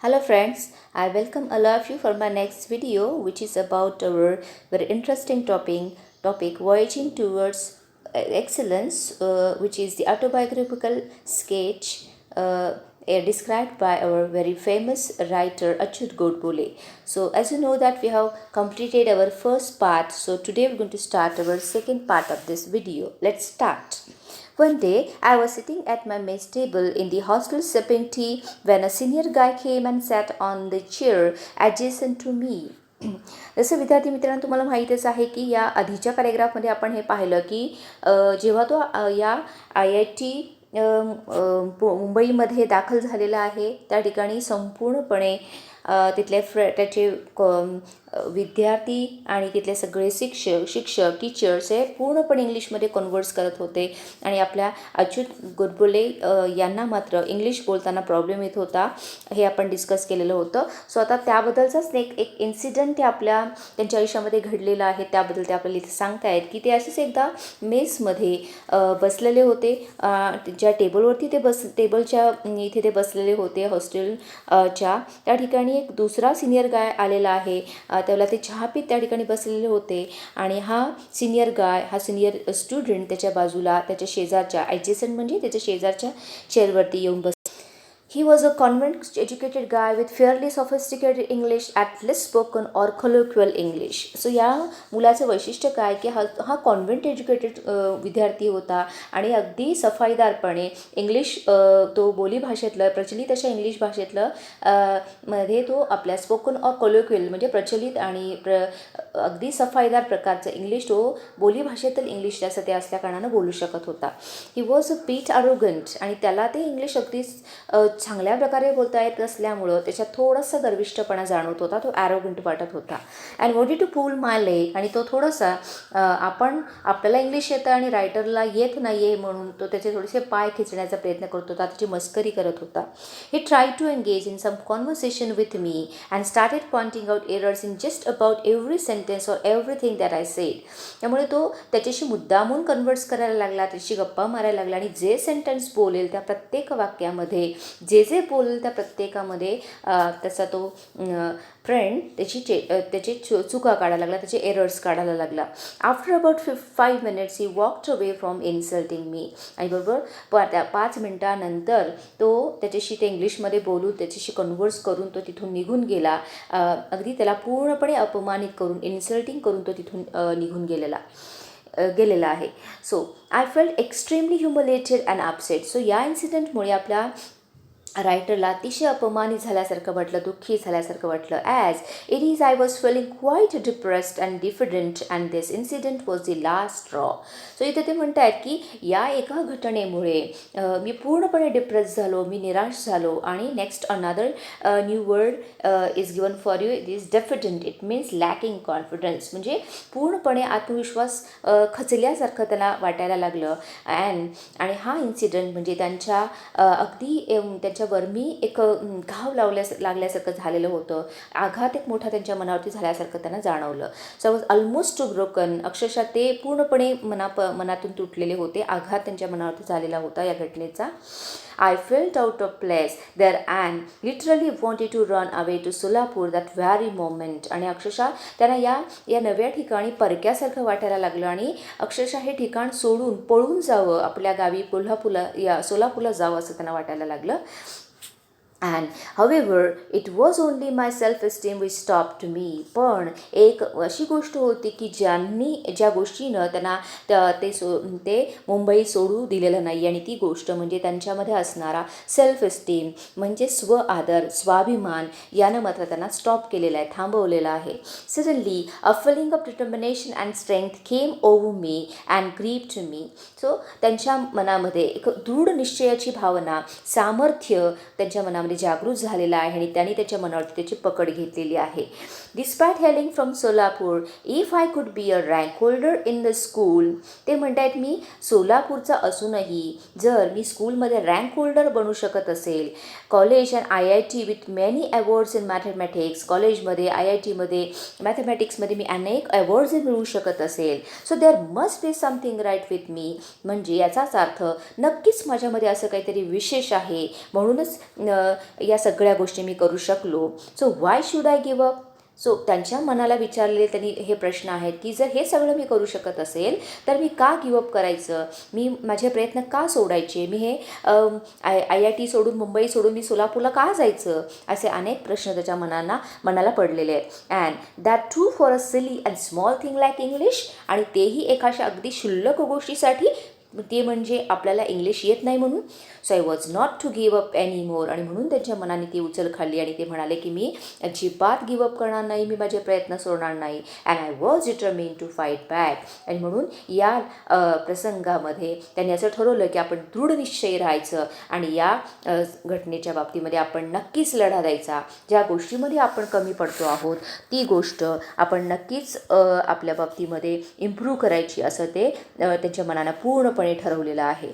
Hello friends, I welcome all of you for my next video which is about our very interesting topic voyaging towards excellence, which is the autobiographical sketch described by our very famous writer Achyut Godbole. So as you know that we have completed our first part, so today we're going to start our second part of this video. Let's start. One day, I was sitting at my mess table in the hostel sipping tea when a senior guy came and sat on the chair adjacent to me. जसं विद्यार्थी मित्रांनो तुम्हाला माहीतच आहे की या आधीच्या पॅरेग्राफमध्ये आपण हे पाहिलं की जेव्हा तो या IIT मुंबईमध्ये दाखल झालेला आहे त्या ठिकाणी संपूर्णपणे तिथले त्याचे विद्यार्थी आणि तिथले सगळे शिक्षक टीचर्स हे पूर्णपणे इंग्लिशमध्ये कन्वर्स करत होते आणि आपल्या अच्युत गोडबोले यांना मात्र इंग्लिश बोलताना प्रॉब्लेम येत होता. हे आपण डिस्कस केलेलं होतं. सो आता त्याबद्दलचाच एक इन्सिडंट ते त्यांच्या आयुष्यामध्ये घडलेलं आहे. त्याबद्दल ते आपल्याला इथे सांगतायत की ते असेच एकदा मेसमध्ये बसलेले होते. ज्या टेबलवरती टेबलच्या इथे ते बसलेले होते हॉस्टेलच्या त्या ठिकाणी एक दुसरा सिनियर गाय आलेला आहे. त्याला ते चहा पीत त्या ठिकाणी बसलेले होते आणि हा सिनियर स्टुडंट त्याच्या बाजूला त्याच्या शेजारच्या ॲडजसंट म्हणजे त्याच्या शेजारच्या चेअरवरती येऊन He was a convent-educated guy with fairly sophisticated English, at least spoken or colloquial English. So या मुलाचं वैशिष्ट्य काय की हा कॉन्व्हेंट एज्युकेटेड विद्यार्थी होता आणि अगदी सफाईदारपणे इंग्लिश तो बोलीभाषेतलं प्रचलित अशा इंग्लिश भाषेतलं मध्ये तो आपल्या स्पोकन ऑर कोलोक्युअल म्हणजे प्रचलित आणि अगदी सफाईदार प्रकारचं इंग्लिश तो बोलीभाषेतील इंग्लिश त्याचं ते असल्या कारणानं बोलू शकत होता. He was a bit arrogant आणि त्याला ते इंग्लिश अगदी चांगल्या प्रकारे बोलता येत असल्यामुळं त्याच्यात थोडासा गर्विष्ठपणा जाणवत होता. तो ॲरोगंट वाटत होता. And wanted to pull my leg आणि तो थोडासा आपल्याला इंग्लिश येतं आणि रायटरला येत नाही आहे म्हणून तो त्याचे थोडेसे पाय खिचण्याचा प्रयत्न करत होता. त्याची मस्करी करत होता. He try to engage in some conversation with me and started pointing out errors in just about every sentence or everything that I said. त्यामुळे तो त्याच्याशी मुद्दामून कन्व्हर्स करायला लागला, त्याची गप्पा मारायला लागला आणि जे सेंटेन्स बोलेल त्या प्रत्येक वाक्यामध्ये जे बोलेल त्या प्रत्येकामध्ये त्याचा तो फ्रेंड त्याची चुका काढायला लागला, त्याचे एरर्स काढायला लागला. After about 5 minutes he walked away from insulting me. आणि बरोबर त्या 5 मिनटानंतर तो त्याच्याशी ते इंग्लिशमध्ये बोलून त्याच्याशी कन्व्हर्स करून तो तिथून निघून गेला. अगदी त्याला पूर्णपणे अपमानित करून इन्सल्टिंग करून तो तिथून निघून गेलेला आहे. So I felt extremely humiliated and upset. So या इन्सिडेंटमुळे आपल्या रायटरला अतिशय अपमानित झाल्यासारखं वाटलं, दुःखी झाल्यासारखं वाटलं. As it is I was feeling quite depressed and diffident and this incident was the last straw. So इथे ते म्हणत आहेत की या एका घटनेमुळे मी पूर्णपणे डिप्रेस झालो, मी निराश झालो आणि next another new word is given for you. It is diffident. It means lacking confidence म्हणजे पूर्णपणे आत्मविश्वास खचल्यासारखं त्याला वाटायला लागलं. आणि हा इन्सिडेंट म्हणजे त्यांच्या अगदी त्यांच्या वर्मी एक घाव लागल्यासारखं झालेलं होतं. आघात एक मोठा त्यांच्या मनावरती झाल्यासारखं त्यांना जाणवलं. So was almost two broken. अक्षरशः ते पूर्णपणे मनातून तुटलेले होते. आघात त्यांच्या मनावरती झालेला होता या घटनेचा. I felt out of place there and literally wanted to run away to Solapur that very moment. आणि अक्षरशः त्यांना या नव्या ठिकाणी परक्यासारखं वाटायला लागलं आणि अक्षरशः हे ठिकाण सोडून पळून जावं, आपल्या गावी सोलापूरला जावं असं त्यांना वाटायला लागलं. And however, it was only my self-esteem which stopped me. पण एक अशी गोष्ट होती की ज्या गोष्टीनं त्यांना ते मुंबई सोडू दिलेलं नाही आणि ती गोष्ट म्हणजे त्यांच्यामध्ये असणारा सेल्फ एस्टीम म्हणजे स्व आदर, स्वाभिमान यानं मात्र त्यांना स्टॉप केलेला आहे, थांबवलेला आहे. Suddenly a feeling of determination and strength came over me and grieved me. So त्यांच्या मनामध्ये एक दृढ निश्चयाची भावना, सामर्थ्य त्यांच्या मनामध्ये जागृत झालेला आहे आणि त्यांनी त्याच्या मनावरती त्याची पकड घेतलेली आहे. Despite hailing from Solapur if I could be a rank holder in the school. ते म्हणतायत मी सोलापूरचा असूनही जर मी स्कूलमध्ये रँक होल्डर बनू शकत असेल, college and IIT with many awards in mathematics, कॉलेजमध्ये IITमध्ये मॅथमॅटिक्समध्ये मी अनेक अवॉर्ड्स मिळवू शकत असेल, so there must be something right with me. म्हणजे याचाच अर्थ नक्कीच माझ्यामध्ये असं काहीतरी विशेष आहे. म्हणूनच या सगळ्या गोष्टी मी करू शकलो. So why should I give up? So त्यांच्या मनाला विचारलेले त्यांनी हे प्रश्न आहेत की जर हे सगळं मी करू शकत असेल तर मी का गिवअप करायचं, मी माझे प्रयत्न का सोडायचे, मी हे IIT सोडून, मुंबई सोडून मी सोलापूरला का जायचं, असे अनेक प्रश्न त्याच्या मनाला पडलेले आहेत. And that true for a silly and small thing like English, आणि तेही एखाद्या अगदी क्षुल्लक गोष्टीसाठी, ते म्हणजे आपल्याला इंग्लिश येत नाही म्हणून. So I was not to give up any more. आणि म्हणून त्यांच्या मनाने ती उचल खाल्ली आणि ते म्हणाले की मी अजिबात गिव्ह अप करणार नाही, मी माझे प्रयत्न सोडणार नाही. And I was determine to fight back. आणि म्हणून या प्रसंगामध्ये त्यांनी असं ठरवलं की आपण दृढ निश्चयी राहायचं आणि या घटनेच्या बाबतीमध्ये आपण नक्कीच लढा द्यायचा. ज्या गोष्टीमध्ये आपण कमी पडतो आहोत ती गोष्ट आपण नक्कीच आपल्या बाबतीमध्ये इम्प्रूव्ह करायची, असं ते त्यांच्या मनानं पूर्णपणे ठरवलेलं आहे.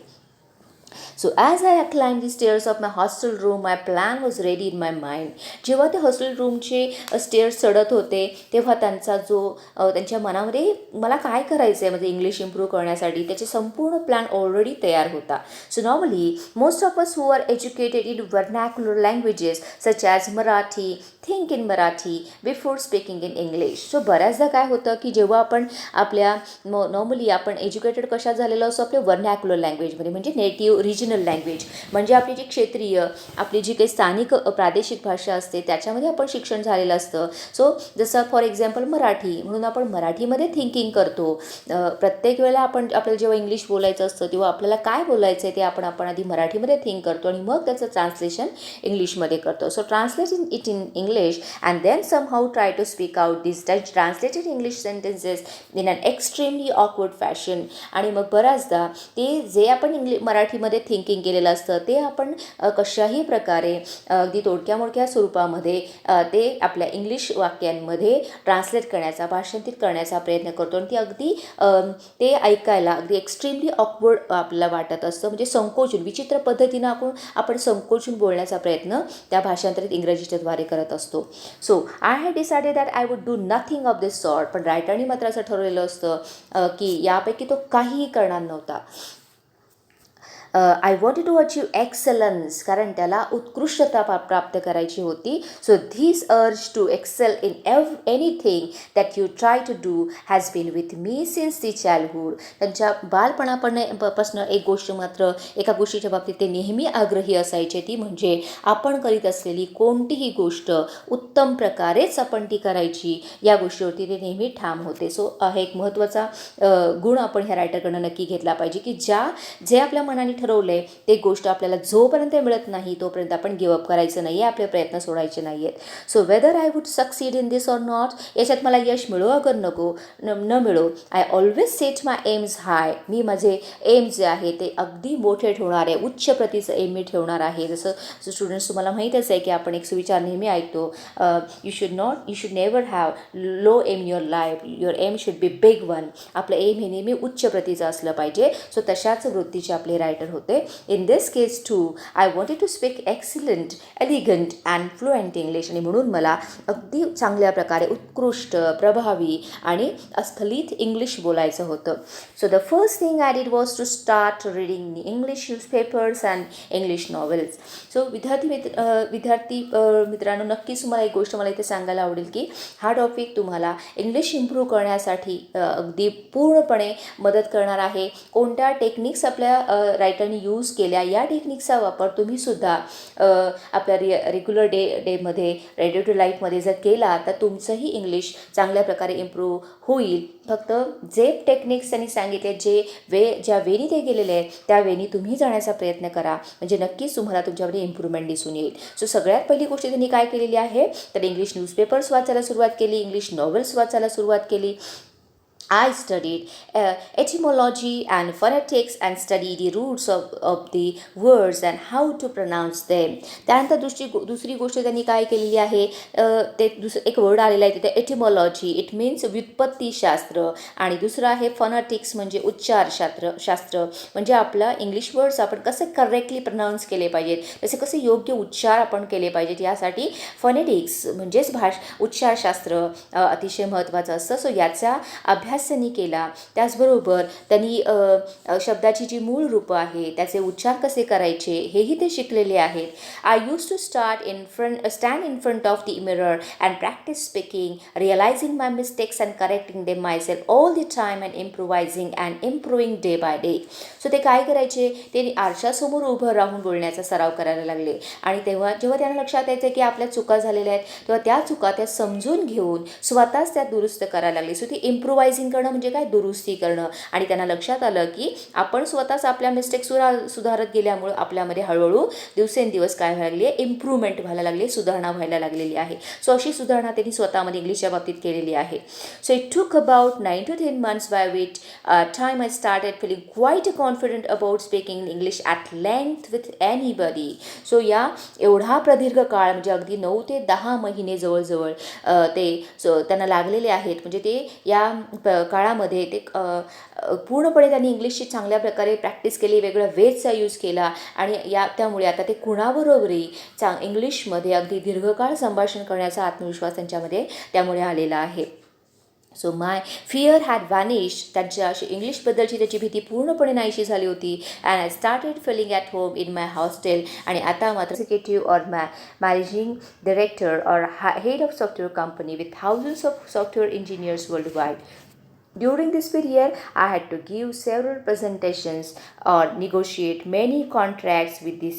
So as I climbed the stairs of my hostel room, my plan was ready in my mind. जेव्हा ते हॉस्टेल रूमचे स्टेअर्स चढत होते तेव्हा त्यांच्या मनामध्ये मला काय करायचं आहे, म्हणजे इंग्लिश इम्प्रूव्ह करण्यासाठी त्याचे संपूर्ण प्लॅन ऑलरेडी तयार होता. So normally most of us who are educated in vernacular languages such as Marathi think in Marathi before speaking in English. So बऱ्याचदा काय होतं की जेव्हा आपण आपल्या नॉर्मली आपण एज्युकेटेड कशात झालेलो असतो, आपल्या वर्नॅक्युलर लँग्वेजमध्ये, म्हणजे नेटिव्ह रिजनल लँग्वेज, म्हणजे आपली जी क्षेत्रीय, आपली जी काही स्थानिक प्रादेशिक भाषा असते त्याच्यामध्ये आपण शिक्षण झालेलं असतं. सो जसं फॉर एक्झाम्पल मराठी, म्हणून आपण मराठीमध्ये थिंकिंग करतो. प्रत्येक वेळेला आपल्याला जेव्हा इंग्लिश बोलायचं असतं तेव्हा आपल्याला काय बोलायचं आहे ते आपण आधी मराठीमध्ये थिंक करतो आणि मग त्याचं ट्रान्सलेशन इंग्लिशमध्ये करतो. So translating it in English and then somehow try to speak out this translated English sentences in an extremely awkward fashion. आणि मग बऱ्याचदा ते जे आपण मराठीमध्ये थिंकिंग केलेलं असतं ते आपण कशाही प्रकारे अगदी तोडक्या मोडक्या स्वरूपामध्ये ते आपल्या इंग्लिश वाक्यांमध्ये ट्रान्सलेट करण्याचा, भाषांतित करण्याचा प्रयत्न करतो. आणि ती अगदी ते ऐकायला अगदी एक्स्ट्रीमली ऑकवर्ड आपल्याला वाटत असतं, म्हणजे संकोचून, विचित्र पद्धतीनं आपण संकोचून बोलण्याचा प्रयत्न त्या भाषांतरित इंग्रजीच्या द्वारे करत असतो. So I had decided that I would do nothing of this sort. पण रायटरनी मात्र असं ठरवलेलं असतं की यापैकी तो काहीही करणार नव्हता. I wanted to achieve excellence, कारण त्याला उत्कृष्टता प्राप्त करायची होती. So this urge to excel in anything that you try to do has been with me since the childhood. त्यांच्या बालपणापासून एका गोष्टीच्या बाबतीत ते नेहमी आग्रही असायचे, ती म्हणजे आपण करीत असलेली कोणतीही गोष्ट उत्तम प्रकारेच आपण ती करायची, या गोष्टीवरती ते नेहमी ठाम होते. सो हा एक महत्त्वाचा गुण आपण ह्या रायटरकडनं नक्की घेतला पाहिजे की जे आपल्या मनाने ठरवले ते गोष्ट आपल्याला जोपर्यंत मिळत नाही तोपर्यंत आपण गिवअप करायचं नाही आहे, आपले प्रयत्न सोडायचे नाही आहेत. So whether I would succeed in this or not, याच्यात मला यश मिळो अगर न मिळो, I always set my aims high. मी माझे एम्स जे आहे ते अगदी मोठे ठेवणार आहे, उच्च प्रतीचं एम मी ठेवणार आहे. जसं स्टुडंट्स तुम्हाला माहीतच आहे की आपण एक सुविचार नेहमी ऐकतो, you should never have low aim your life, your aim should be big one. आपलं एम हे नेहमी उच्च प्रतीचं असलं पाहिजे. सो तशाच वृत्तीचे आपले रायटर होते. In this case too I wanted to speak excellent, elegant and fluent English. आणि म्हणून मला अगदी चांगल्या प्रकारे उत्कृष्ट, प्रभावी आणि अस्खलित इंग्लिश बोलायचं होतं. So the first thing I did was to start reading English newspapers and English novels. So विद्यार्थी मित्रांनो, नक्कीच तुम्हाला एक गोष्ट मला इथे सांगायला आवडेल की हा टॉपिक तुम्हाला इंग्लिश इम्प्रूव्ह करण्यासाठी अगदी पूर्णपणे मदत करणार आहे. कोणत्या टेक्निक्स आपल्या रायटरनी यूज केल्या, या टेक्निक्सचा वापर तुम्हीसुद्धा आपल्या रेग्युलर डेमध्ये, रेडिओ टू लाईफमध्ये जर केला तर तुमचंही इंग्लिश चांगल्या प्रकारे इम्प्रूव्ह होईल. फक्त जे टेक्निक्स त्यांनी सांगितले, ज्या वेनी ते गेलेले आहेत त्या वेनी तुम्ही जाण्याचा प्रयत्न करा, म्हणजे नक्कीच तुम्हाला तुमच्यामध्ये इम्प्रूव्हमेंट दिसून येईल. सो सगळ्यात पहिली गोष्ट त्यांनी काय केलेली आहे तर इंग्लिश न्यूजपेपर्स वाचायला सुरुवात केली, इंग्लिश नॉवेल्स वाचायला सुरुवात केली. I studied etymology and phonetics and studied the roots of the words and how to pronounce them. त्यानंतर दुसरी गोष्ट त्यांनी काय केलेली आहे, एक वर्ड आलेला आहे तिथे एटिमॉलॉजी, इट मीन्स व्युत्पत्तीशास्त्र. आणि दुसरं आहे फॉनेटिक्स, म्हणजे उच्चारशास्त्र, म्हणजे आपलं इंग्लिश वर्ड्स आपण कसे करेक्टली प्रनाऊन्स केले पाहिजेत, तसे कसे योग्य उच्चार आपण केले पाहिजेत, यासाठी फॉनेटिक्स म्हणजेच उच्चारशास्त्र अतिशय महत्त्वाचं असतं. सो याचा अभ्यास अभ्यास त्यांनी केला. त्याचबरोबर त्यांनी शब्दाची जी मूळ रूपं आहे त्याचे उच्चार कसे करायचे हेही ते शिकलेले आहेत. I use to stand in front of the mirror and practice speaking, realizing my mistakes and correcting them myself all the time and improvising and improving day by day. So ते काय करायचे, ते आरशासमोर उभं राहून बोलण्याचा सराव करायला लागले. आणि जेव्हा त्यांना लक्षात यायचं की आपल्या चुका झालेल्या आहेत, तेव्हा त्या चुका त्या समजून घेऊन स्वतःच त्या दुरुस्त करायला लागले. सो ती इम्प्रोवायझिंग करणं म्हणजे काय, दुरुस्ती करणं. आणि त्यांना लक्षात आलं की आपण स्वतःच आपल्या मिस्टेक सुधारत गेल्यामुळं आपल्यामध्ये हळूहळू दिवसेंदिवस काय व्हायला लागली आहे, इम्प्रूव्हमेंट व्हायला लागली, सुधारणा व्हायला लागलेली आहे. सो अशी सुधारणा त्यांनी स्वतःमध्ये इंग्लिशच्या बाबतीत केलेली आहे. So it took about 9 to 10 months by which time I started feeling quite confident about speaking in English at length with anybody. So या एवढा प्रदीर्घ काळ म्हणजे अगदी 9 ते 10 महिने जवळजवळ त्यांना लागलेले आहेत. म्हणजे ते या काळामध्ये ते पूर्णपणे त्यांनी इंग्लिशची चांगल्या प्रकारे प्रॅक्टिस केली, वेगळ्या वेजचा यूज केला आणि त्यामुळे आता ते कुणाबरोबरही इंग्लिशमध्ये अगदी दीर्घकाळ संभाषण करण्याचा आत्मविश्वास त्यांच्यामध्ये त्यामुळे आलेला आहे. So my fear had vanish, त्यांच्या अशी इंग्लिशबद्दलची त्याची भीती पूर्णपणे नाहीशी झाली होती. And I started feeling at home in my hostel. आणि आता मात्र executive or managing director or head of software company with thousands of software engineers world wide. During this period, I had to give several presentations or negotiate many contracts with the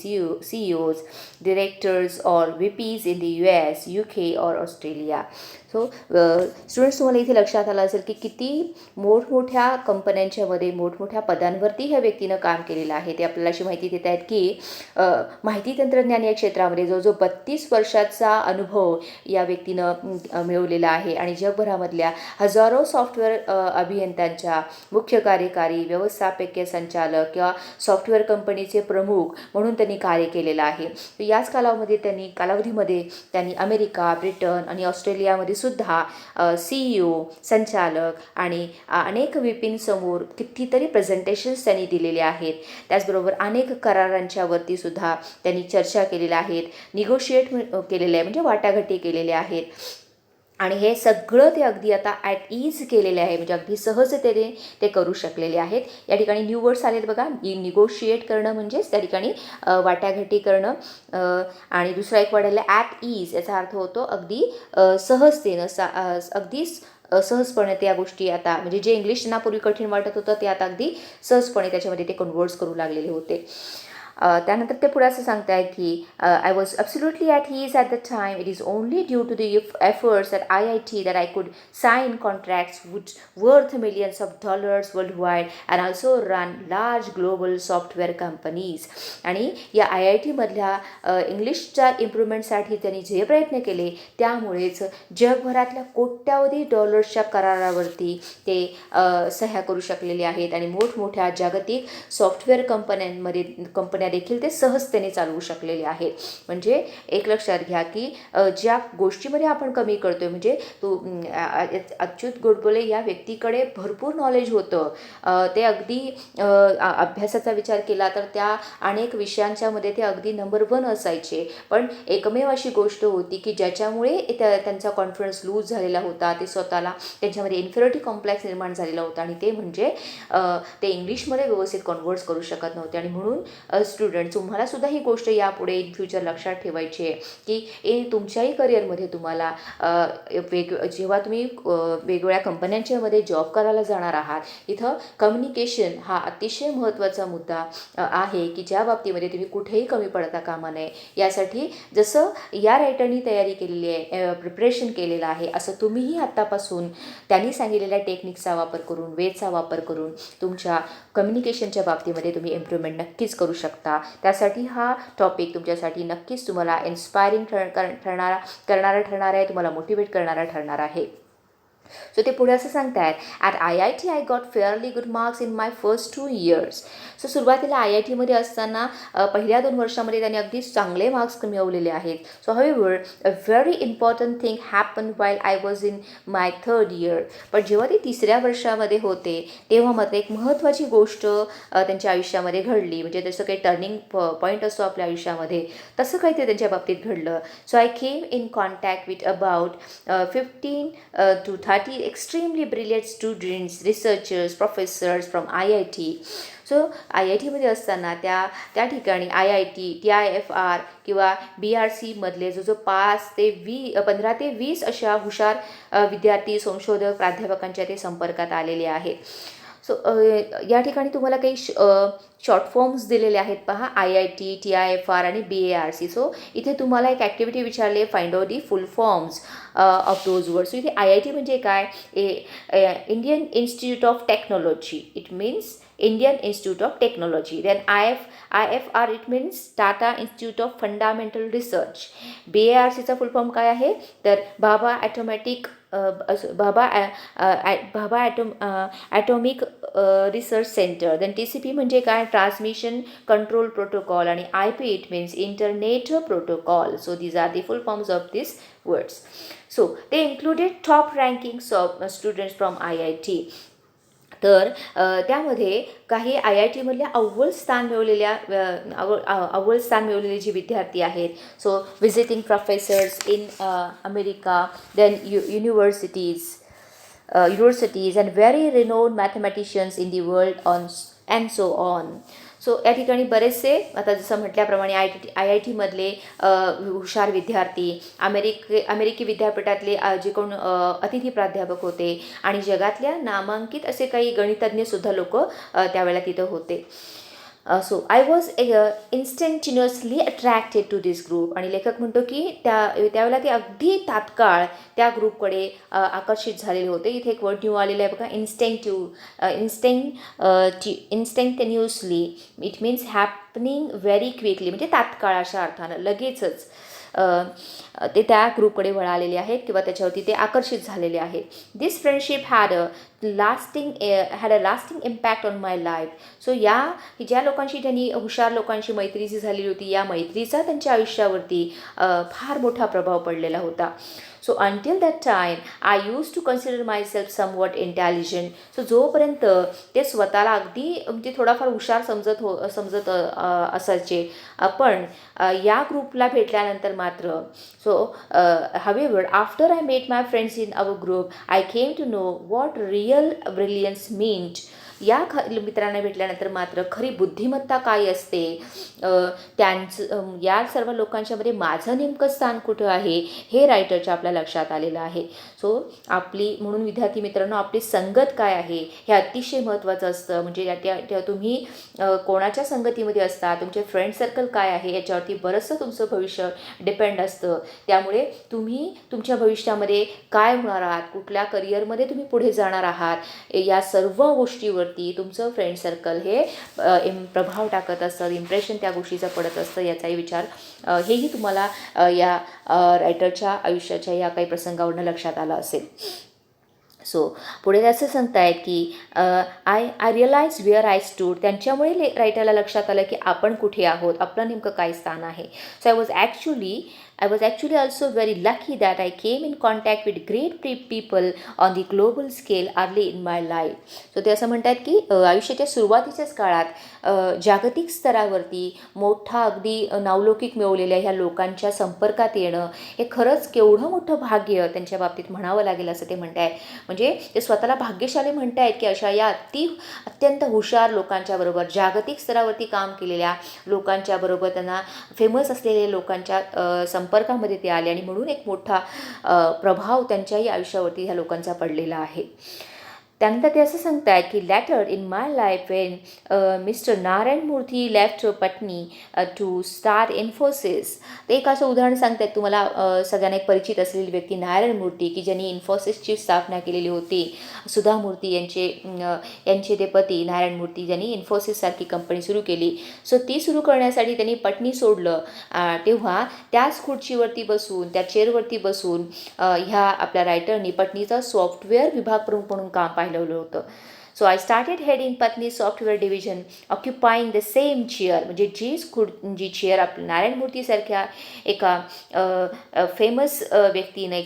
CEOs, directors or VPs in the US, UK or Australia. So students, तुम्हाला इथे लक्षात आलं असेल की किती मोठमोठ्या कंपन्यांच्यामध्ये मोठमोठ्या पदांवरती ह्या व्यक्तीनं काम केलेलं आहे. ते आपल्याला अशी माहिती देत आहेत की माहिती तंत्रज्ञान या क्षेत्रामध्ये जो 32 वर्षाचा अनुभव या व्यक्तीनं मिळवलेला आहे. आणि जगभरामधल्या हजारो सॉफ्टवेअर अभियंत्यांच्या मुख्य कार्यकारी, व्यवस्थापकीय संचालक किंवा सॉफ्टवेअर कंपनीचे प्रमुख म्हणून त्यांनी कार्य केलेलं आहे. याच कालावधीमध्ये त्यांनी अमेरिका, ब्रिटन आणि ऑस्ट्रेलियामध्ये सुद्धा CEO, संचालक आणि अनेक व्हीपींसमोर कितीतरी प्रेझेंटेशन्स त्यांनी दिलेले आहेत. त्याचबरोबर अनेक करारांच्या वरती सुद्धा त्यांनी चर्चा केलेल्या आहेत, निगोशिएट केलेले आहे म्हणजे वाटाघाटी केलेल्या आहेत. आणि हे सगळं ते अगदी आता ॲट ईज केलेले आहे, म्हणजे अगदी सहजतेने ते करू शकलेले आहेत. या ठिकाणी न्यू वर्ड्स आलेत बघा. निगोशिएट करणं म्हणजेच त्या ठिकाणी वाटाघाटी करणं. आणि दुसरा एक वर्ड आला ॲट ईज, याचा अर्थ होतो अगदी सहजतेनं, अगदी सहजपणे त्या गोष्टी आता म्हणजे जे इंग्लिश त्यांना पूर्वी कठीण वाटत होतं ते आता अगदी सहजपणे त्याच्यामध्ये ते कन्वर्ट्स करू लागलेले होते. त्यानंतर ते पुढे असं सांगताय की I was absolutely at ease at the time. It is only due to the efforts at IIT that I could sign contracts which worth millions of dollars worldwide and also run large global software companies. आणि या IITमधल्या इंग्लिशच्या इम्प्रूव्हमेंटसाठी त्यांनी जे प्रयत्न केले त्यामुळेच जगभरातल्या कोट्यावधी डॉलर्सच्या करारावरती ते सह्या करू शकलेले आहेत. आणि मोठमोठ्या जागतिक सॉफ्टवेअर कंपन्या देखील ते सहजतेने चालवू शकलेले आहेत. म्हणजे एक लक्षात घ्या की ज्या गोष्टीमध्ये आपण कमी करतोय, म्हणजे अच्युत गोडबोले या व्यक्तीकडे भरपूर नॉलेज होतं. ते अगदी अभ्यासाचा विचार केला तर त्या अनेक विषयांच्यामध्ये ते अगदी नंबर 1 असायचे. पण एकमेव अशी गोष्ट होती की ज्याच्यामुळे त्यांचा कॉन्फिडन्स लूज झालेला होता, ते स्वतःला त्यांच्यामध्ये इन्फिरिटी कॉम्प्लेक्स निर्माण झालेला होता. आणि ते म्हणजे ते इंग्लिशमध्ये व्यवस्थित कन्वर्ट्स करू शकत नव्हते. आणि म्हणून स्टुडंट, तुम्हाला सुद्धा ही गोष्ट यापुढे इन फ्युचर लक्षात ठेवायची आहे की तुमच्याही करिअरमध्ये तुम्हाला जेव्हा तुम्ही वेगवेगळ्या कंपन्यांच्यामध्ये जॉब करायला जाणार आहात, इथं कम्युनिकेशन हा अतिशय महत्त्वाचा मुद्दा आहे की ज्या बाबतीमध्ये तुम्ही कुठेही कमी पडता कामा नये. यासाठी जसं या रायटरनी तयारी केलेली आहे, प्रिपरेशन केलेलं आहे, असं तुम्हीही आत्तापासून त्यांनी सांगितलेल्या टेक्निक्सचा वापर करून, वेचा वापर करून तुमच्या कम्युनिकेशनच्या बाबतीमध्ये तुम्ही इम्प्रूव्हमेंट नक्कीच करू शकता. त्यासाठी हा टॉपिक तुमच्यासाठी नक्कीच तुम्हाला इन्स्पायरिंग करणारा ठरणार आहे, तुम्हाला मोटिवेट करणारा ठरणार आहे. सो ते पुढे असं सांगतायत at IIT I got fairly good marks in my first 2 years. So सुरुवातीला IITमध्ये असताना पहिल्या 2 वर्षामध्ये त्यांनी अगदी चांगले मार्क्स मिळवलेले आहेत. So however a very important thing happen while I was in my 3rd year. पण जेव्हा ते 3ऱ्या वर्षामध्ये होते तेव्हा मात्र एक महत्त्वाची गोष्ट त्यांच्या आयुष्यामध्ये घडली. म्हणजे जसं काही टर्निंग पॉईंट असतो आपल्या आयुष्यामध्ये, तसं काही ते त्यांच्या बाबतीत घडलं. So I came in contact with about 15 to that is extremely brilliant students, researchers, professors from IIT. So IIT मध्ये असताना त्या ठिकाणी IIT, TIFR किंवा BRC मधले जो 15 ते 20 अशा हुशार विद्यार्थी, संशोधक, प्राध्यापकांच्या ते संपर्कात आलेले आहेत. सो या ठिकाणी तुम्हाला काही शॉर्ट फॉर्म्स दिलेले आहेत पहा, IIT, TIFR आणि BARC. सो इथे तुम्हाला एक ॲक्टिव्हिटी विचारले, find out the full forms of those words. So इथे IIT म्हणजे काय, Indian institute of technology, it means Indian Institute of Technology. Then IFR it means Tata Institute of Fundamental Research. BARC चा फुल form काय आहे तर Bhabha atomic research centre. Then TCP म्हणजे काय, transmission control protocol. आणि IP it means internet protocol. So these are the full forms of this words. So they included top rankings of students from IIT. तर त्यामध्ये काही IIT मधल्या अव्वल स्थान मिळवलेले जे विद्यार्थी आहेत. So visiting professors in America, then universities and very renowned mathematicians in the world on and so on. So या ठिकाणी बरेचसे, आता जसं म्हटल्याप्रमाणे IIT मधले हुशार विद्यार्थी, अमेरिकी विद्यापीठातले जे कोण अतिथी प्राध्यापक होते आणि जगातल्या नामांकित असे काही गणितज्ञसुद्धा लोक त्यावेळेला तिथं होते. So I was instantaneously attracted to this group. आणि लेखक म्हणतो की त्यावेळेला ते अगदी तात्काळ त्या ग्रुपकडे आकर्षित झालेले होते. इथे एक वर्ड न्यू आलेला आहे बघा, instantaneously. It means happening very quickly, म्हणजे तात्काळ अशा अर्थानं, लगेचच ते त्या ग्रुपकडे वळालेले आहेत किंवा त्याच्यावरती ते आकर्षित झालेले आहेत. This friendship had a lasting impact on my life. So ज्या लोकांशी त्यांनी, हुशार लोकांशी मैत्री जी झालेली होती, या मैत्रीचा त्यांच्या आयुष्यावरती फार मोठा प्रभाव पडलेला होता. So until that time I use to consider myself somewhat intelligent. So जोपर्यंत ते स्वतःला अगदी म्हणजे थोडाफार हुशार समजत असायचे, पण या ग्रुपला भेटल्यानंतर मात्र, so however after I met my friends in our group I came to know what real brilliance meant. या मित्रांना भेटल्यानंतर मात्र खरी बुद्धिमत्ता काय असते, या सर्व लोकांच्यामध्ये माझं नेमकं स्थान कुठं आहे हे रायटरच्या आपल्या लक्षात आलेलं आहे. सो म्हणून विद्यार्थी मित्रांनो, आपली संगत काय आहे हे अतिशय महत्त्वाचं असतं. म्हणजे तुम्ही कोणाच्या संगतीमध्ये असता, तुमचे फ्रेंड सर्कल काय आहे याच्यावरती बरंचसं तुमचं भविष्य डिपेंड असतं. त्यामुळे तुम्ही तुमच्या भविष्यामध्ये काय होणार आहात, कुठल्या करिअरमध्ये तुम्ही पुढे जाणार आहात, या सर्व गोष्टीवर तुमचं फ्रेंड सर्कल हे प्रभाव टाकत असतं, इम्प्रेशन त्या गोष्टीचं पडत असतं. याचाही विचार हेही तुम्हाला या रायटरच्या आयुष्याच्या या काही प्रसंगावरून लक्षात आलं असेल. सो पुढे असं सांगतायत की I realise where I stood. त्यांच्यामुळे रायटरला लक्षात आलं की आपण कुठे आहोत, आपलं नेमकं काय स्थान आहे. So I was actually also very lucky that I came in contact with great people on the global scale early in my life. So ते असं म्हणतात की आयुष्याच्या सुरुवातीच्याच काळात जागतिक स्तरावरती मोठा अगदी नावलौकिक मिळवलेल्या ह्या लोकांच्या संपर्कात येणं हे खरंच केवढं मोठं भाग्य त्यांच्या बाबतीत म्हणावं लागेल असं ते म्हणत आहेत. म्हणजे ते स्वतःला भाग्यशाली म्हणत आहेत की अशा या अत्यंत हुशार लोकांच्या बरोबर, जागतिक स्तरावरती काम केलेल्या लोकांच्या बरोबर, त्यांना फेमस असलेल्या लोकांच्या संपर्कामध्ये ते आले आणि म्हणून एक मोठा प्रभाव त्यांच्याही आयुष्यावरती ह्या लोकांचा पडलेला आहे. त्यानंतर ते असं सांगतायत की later in my life when mister Narayana Murthy left Patni to start Infosys. ते एक असं उदाहरण सांगतायत तुम्हाला सगळ्यांना एक परिचित असलेली व्यक्ती नारायण मूर्ती, की ज्यांनी इन्फोसिसची स्थापना केलेली होती. सुधा मूर्ती यांचे ते पती नारायण मूर्ती, ज्यांनी इन्फोसिससारखी कंपनी सुरू केली. सो ती सुरू करण्यासाठी त्यांनी पटनी सोडलं. तेव्हा त्याच खुर्चीवरती बसून, त्या चेअरवरती बसून ह्या आपल्या रायटरनी पटनीचा सॉफ्टवेअर विभाग प्रमुख म्हणून काम पाहिलं होतं. सो आय स्टार्टेड हेडिंग पत्नी software division occupying the same chair. म्हणजे जी चेअर आपल्या नारायण मूर्तीसारख्या एका फेमस व्यक्तीने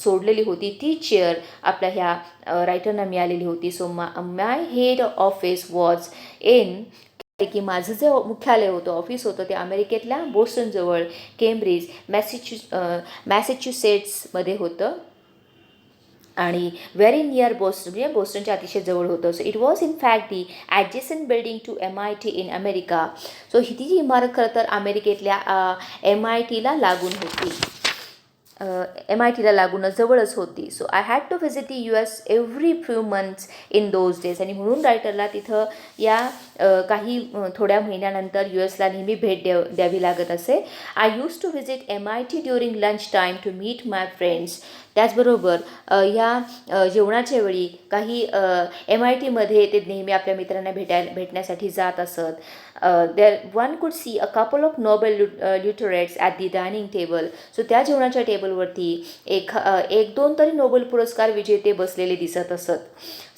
सोडलेली होती, ती चेअर आपल्या ह्या रायटरना मिळालेली होती. So my head office was in, की माझं जे मुख्यालय होतं, ऑफिस होतं, ते अमेरिकेतल्या बोस्टनजवळ केम्ब्रिज मॅसेच्युसेट्समध्ये होतं. आणि व्हेरी नियर बोस्टन, म्हणजे बोस्टनच्या अतिशय जवळ होतं. So it was in fact the adjacent building to MIT in America. So ही ती जी इमारत खरं तर अमेरिकेतल्या MITला लागून होती. MITला लागूनच जवळच होती. So I had to visit the US every few months in those days. आणि म्हणून रायटरला तिथं या काही थोड्या महिन्यानंतर USला नेहमी भेट द्यावी लागत असे. I use to visit MIT during lunch time to meet my friends. त्याचबरोबर ह्या जेवणाच्या वेळी काही MITमध्ये ते नेहमी आपल्या मित्रांना भेटण्यासाठी जात असत. There one could see a couple of Nobel laureates at the dining table. So त्या जेवणाच्या टेबलवरती एक दोन तरी नोबेल पुरस्कार विजेते बसलेले दिसत असत.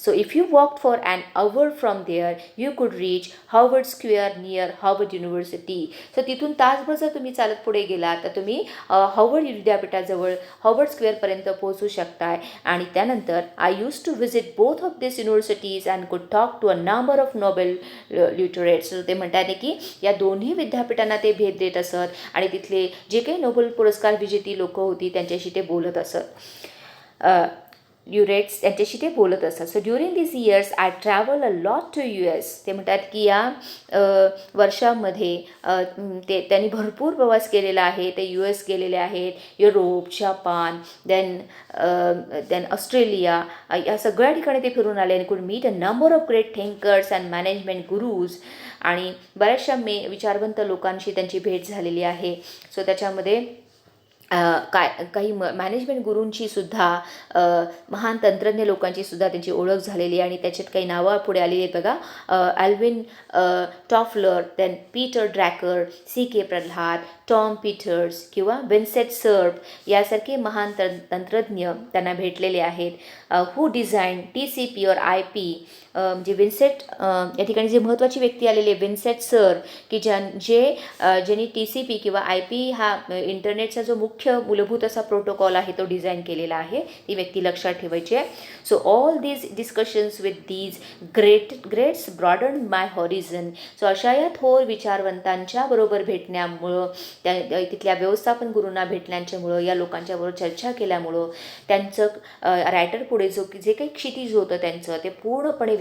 So if you walk for an hour from there you could reach Harvard Square near Harvard University. So तिथून तासभर जर तुम्ही चालत पुढे गेलात तर तुम्ही हार्वर्ड विद्यापीठाजवळ हार्वर्ड स्क्वेअरपर्यंत पोहोचू शकताय. आणि त्यानंतर I use to visit both of this universities and could talk to a number of Nobel laureates. So ते म्हणतात की या दोन्ही विद्यापीठांना ते भेट देत असत आणि तिथले जे काही नोबेल पुरस्कार विजेती लोकं होती त्यांच्याशी ते बोलत असत. ल्युरेट्स त्यांच्याशी ते बोलत असतात. So during this years I travel a lot to US. ते म्हणतात की या वर्षामध्ये त्यांनी भरपूर प्रवास केलेला आहे. ते US गेलेले आहेत, युरोप, जपान, देन ऑस्ट्रेलिया, या सगळ्या ठिकाणी ते फिरून आले. आणि could meet a number of great thinkers and management gurus. आणि बऱ्याचशा विचारवंत लोकांशी त्यांची भेट झालेली आहे. सो त्याच्यामध्ये काही मॅनेजमेंट गुरूंची सुद्धा, महान तंत्रज्ञ लोकांची सुद्धा त्यांची ओळख झालेली आहे. आणि त्याच्यात काही नावं पुढे आलेली आहेत बघा. Alvin Toffler, then Peter Drucker, CK Prahalad, Tom Peters किंवा विन्सेंट सर्फ यासारखे महान तंत्रज्ञ त्यांना भेटलेले आहेत. हू डिझाईन TCP और IP. म्हणजे विन्सेंट या ठिकाणी जे महत्त्वाची व्यक्ती आलेली आहे विन्सेंट सर्फ, की ज्यांनी TCP किंवा IP हा इंटरनेटचा जो मुख्य मूलभूत असा प्रोटोकॉल आहे तो डिझाईन केलेला आहे. ती व्यक्ती लक्षात ठेवायची आहे. So all these discussions with these greats broaden my horizon. So अशा या थोर विचारवंतांच्या बरोबर भेटण्यामुळं, तिथल्या व्यवस्थापन गुरूंना भेटण्याच्यामुळं, या लोकांच्याबरोबर चर्चा केल्यामुळं त्यांचं रायटर पुढे जे काही क्षितिज होतं त्यांचं ते पूर्णपणे